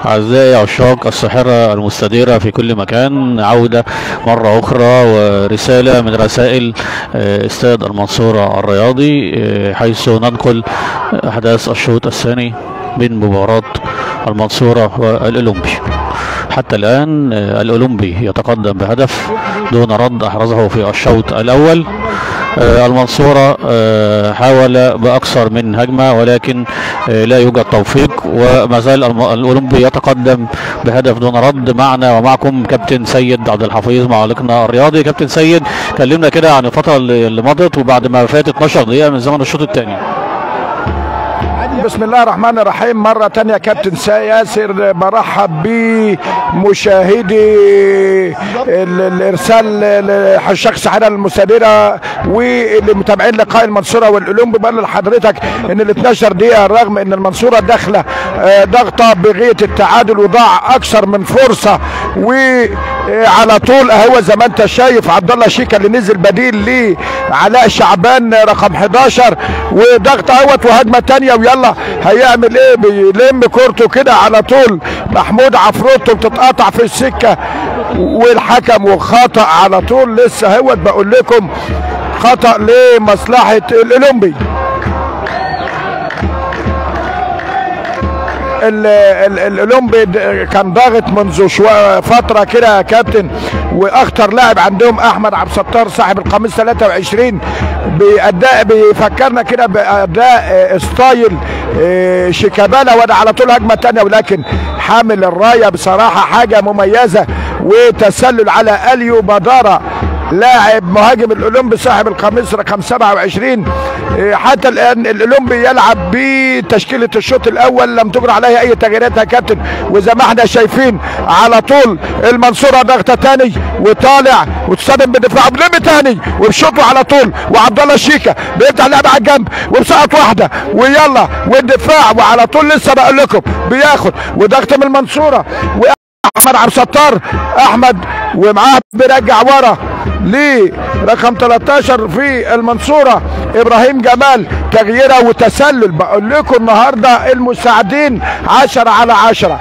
أعزائي عشاق الساحرة المستديرة في كل مكان، عودة مرة أخرى ورسالة من رسائل استاد المنصورة الرياضي، حيث ننقل أحداث الشوط الثاني من مباراة المنصورة والأولمبي. حتى الآن الأولمبي يتقدم بهدف دون رد أحرزه في الشوط الأول. المنصورة حاول بأكثر من هجمة ولكن لا يوجد توفيق، وما زال الأولمبي يتقدم بهدف دون رد. معنا ومعكم كابتن سيد عبد الحفيظ معلقنا الرياضي. كابتن سيد، كلمنا كده عن الفترة اللي مضت وبعد ما فاتت 12 دقيقة من زمن الشوط الثاني. بسم الله الرحمن الرحيم. مرة تانية كابتن ياسر برحب بمشاهدي الارسال لحشاق الساحرة المستديرة واللي متابعين لقاء المنصورة والأولمبي. بقول لحضرتك ان ال 12 دقيقة رغم ان المنصورة داخلة ضغطة بغية التعادل وضاع اكثر من فرصة، وعلى طول اهو زي ما انت شايف عبد الله شيكا اللي نزل بديل لعلاء شعبان رقم 11، وضغط اهوت وهجمة تانية ويلا هيعمل ايه؟ بيلم كورته كده على طول محمود عفروتو بتتقطع في السكه والحكم وخطأ على طول. لسه هوت بقول لكم خطأ لمصلحه الاولمبي. الاولمبي كان ضاغط منذ فتره كده يا كابتن، واخطر لاعب عندهم احمد عبد الستار صاحب القميص 23 باداء بيفكرنا كده باداء ستايل شيكابالا، وده على طول هجمه ثانيه ولكن حامل الرايه بصراحه حاجه مميزه، وتسلل على اليو بدارة لاعب مهاجم الاولمبي صاحب القميص رقم 27. حتى الان الاولمبي يلعب بتشكيله الشوط الاول، لم تجرى عليها اي تغييرات يا كابتن، وزي ما احنا شايفين على طول المنصوره ضغطه تاني وطالع وتصدم بدفاع بلم تاني وبشوطه على طول، وعبد الله شيكا بيفتح اللعبه على الجنب وبسقط واحده ويلا والدفاع، وعلى طول لسه بقول لكم بياخد وضغط من المنصوره واحمد عبد الستار احمد ومعاه بيرجع ورا لرقم 13 في المنصورة ابراهيم جمال، تغييره وتسلل. بقول لكم النهارده المساعدين 10 على 10،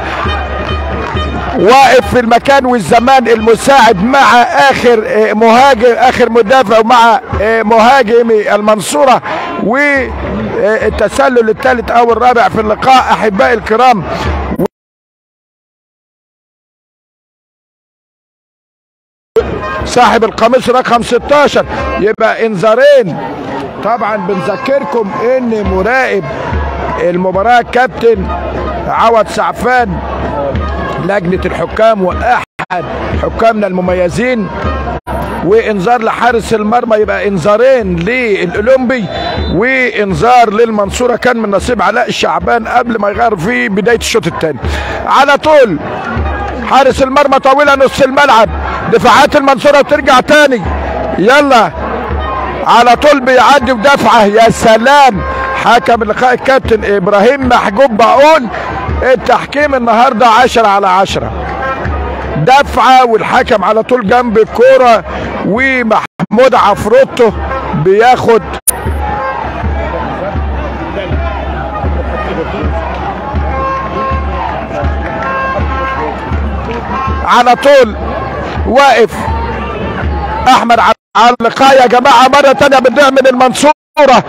واقف في المكان والزمان المساعد مع اخر مهاجم اخر مدافع ومع مهاجمي المنصورة، والتسلل الثالث او الرابع في اللقاء. احبائي الكرام، صاحب القميص رقم 16 يبقى انذارين. طبعا بنذكركم ان مراقب المباراة كابتن عوض سعفان لجنة الحكام واحد حكامنا المميزين، وانذار لحارس المرمى، يبقى انذارين للاولمبي وانذار للمنصورة. كان من نصيب علاء الشعبان قبل ما يغير في بداية الشوط الثاني. على طول حارس المرمى طويلة نص الملعب، دفاعات المنصورة بترجع تاني، يلا على طول بيعدي ودفعه. يا سلام، حكم اللقاء الكابتن ابراهيم محجوب. بقول التحكيم النهارده 10 على 10، دفعه والحكم على طول جنب الكوره، ومحمود عفروتو بياخد على طول. واقف احمد على اللقاء يا جماعه مره ثانيه بنضيع من المنصوره.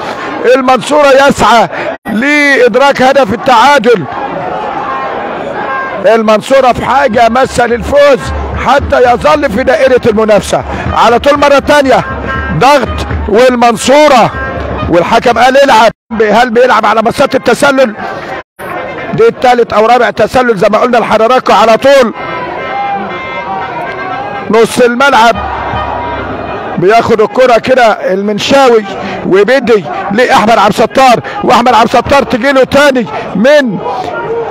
المنصوره يسعى لادراك هدف التعادل، المنصوره في حاجه مسه للفوز حتى يظل في دائره المنافسه. على طول مره ثانيه ضغط والمنصوره، والحكم قال العب. هل بيلعب على مسات التسلل؟ دي الثالث او رابع تسلل زي ما قلنا لحضراتكم. على طول نص الملعب بياخد الكرة كده المنشاوي وبيدي لاحمد عبد الستار، واحمد عبد الستار تجي له تاني من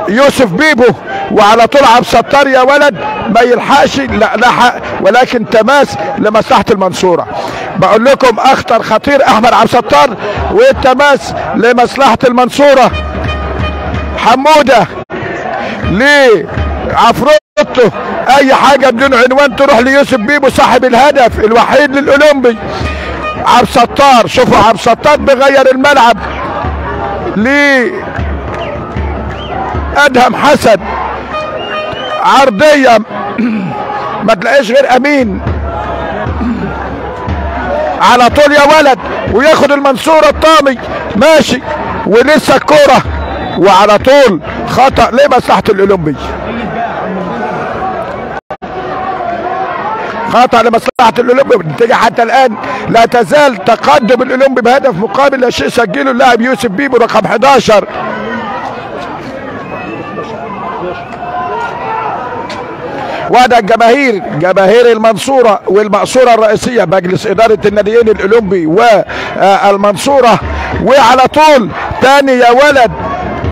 يوسف بيبو، وعلى طول عبد الستار يا ولد ما يلحقش، لا لحق ولكن تماس لمصلحة المنصورة. بقول لكم اخطر خطير احمد عبد الستار والتماس لمصلحة المنصورة. حمودة لعفروتو، اي حاجه بدون عنوان تروح ليوسف بيبو صاحب الهدف الوحيد للاولمبي. عبد الستار، شوفوا عبد الستار بغير الملعب لادهم حسن، عرضيه ما تلاقيش غير امين على طول يا ولد، وياخد المنصورة الطامي ماشي، ولسه الكورة وعلى طول خطأ لمصلحة الأولمبي، خطأ لمصلحة الأولمبي. بالنتيجة حتى الآن لا تزال تقدم الأولمبي بهدف مقابل لا شيء، سجله اللاعب يوسف بيبو رقم 11. وده الجماهير، جماهير المنصورة والمقصورة الرئيسية، مجلس إدارة الناديين الأولمبي والمنصورة. وعلى طول تاني يا ولد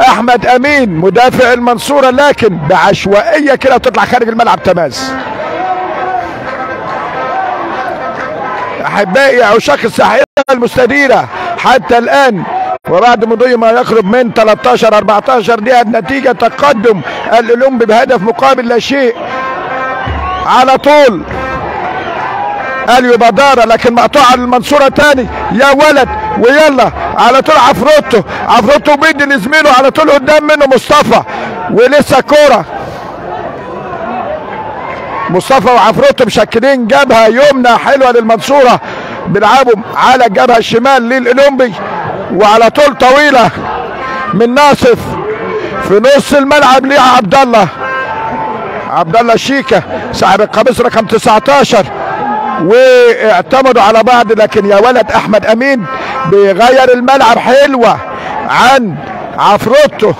أحمد أمين مدافع المنصورة، لكن بعشوائية كده تطلع خارج الملعب تماس. أحبائي عشاق الساحرة المستديرة حتى الآن وبعد مضي ما يقرب من 13-14 دقيقة، النتيجة تقدم الأولمبي بهدف مقابل لا شيء. على طول اليو بدارة لكن مقطوعة للمنصورة تاني يا ولد، ويلا على طول عفروتو بيدي لزميله على طول قدام منه مصطفى، ولسه كورة مصطفى وعفروتو مشكلين جبهة يمنى حلوة للمنصورة، بيلعبوا على الجبهة الشمال للأولمبي، وعلى طول طويلة من ناصف في نص الملعب ليه عبد الله شيكا صاحب القميص رقم 19، واعتمدوا على بعض. لكن يا ولد احمد امين بيغير الملعب حلوه عن عفروتو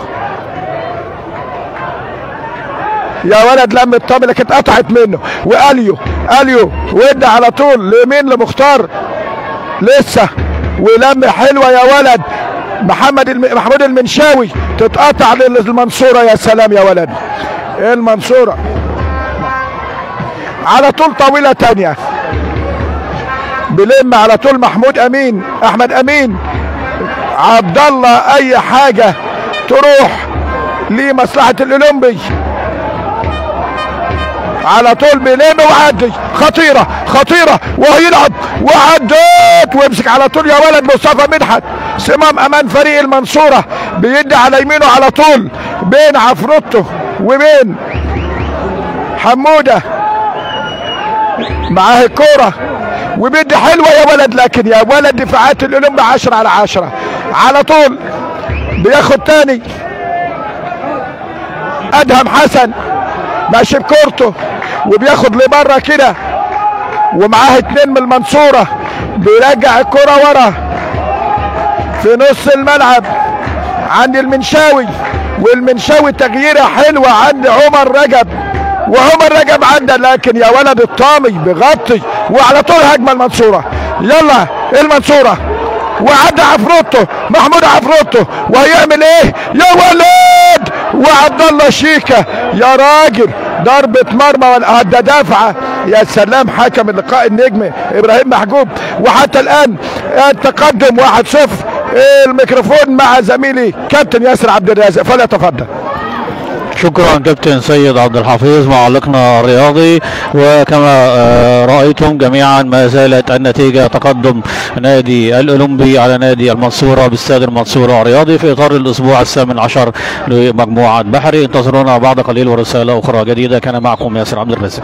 يا ولد، لم الطابه لكن اتقطعت منه، واليو ودى على طول لمين لمختار لسه، ولم حلوه يا ولد محمود المنشاوي تتقطع للمنصوره. يا سلام يا ولد المنصورة على طول طويلة تانية، بلم على طول احمد امين عبد الله، اي حاجة تروح لمصلحة الاولمبي، على طول بلم وعدي خطيرة وهيلعب وعدت ويمسك على طول يا ولد مصطفى مدحت صمام امان فريق المنصورة، بيدي على يمينه على طول بين عفروتو وبين حمودة معاه الكورة وبيدي حلوة يا ولد، لكن يا ولد دفاعات الأولمبي 10/10. على طول بياخد تاني أدهم حسن ماشي بكورته وبياخد لبره كده، ومعاه 2 من المنصورة، بيرجع الكورة ورا في نص الملعب عند المنشاوي، والمنشاوي تغييره حلوه عند عمر رجب عدى، لكن يا ولد الطامي بيغطي، وعلى طول هجمه المنصوره، يلا المنصوره وعدى محمود عفروتو وهيعمل ايه يا ولد، وعبد الله شيكا يا راجل ضربه مرمى ده دافعه. يا سلام حكم اللقاء النجم ابراهيم محجوب. وحتى الان التقدم 1-0. الميكروفون مع زميلي كابتن ياسر عبد الرازق، فليتفضل. شكرا كابتن سيد عبد الحفيظ معلقنا الرياضي. وكما رأيتم جميعا ما زالت النتيجة تقدم نادي الأولمبي على نادي المنصورة باستاد المنصورة الرياضي في إطار الأسبوع 18 لمجموعة بحري. انتظرونا بعد قليل ورسالة أخرى جديدة. كان معكم ياسر عبد الرازق.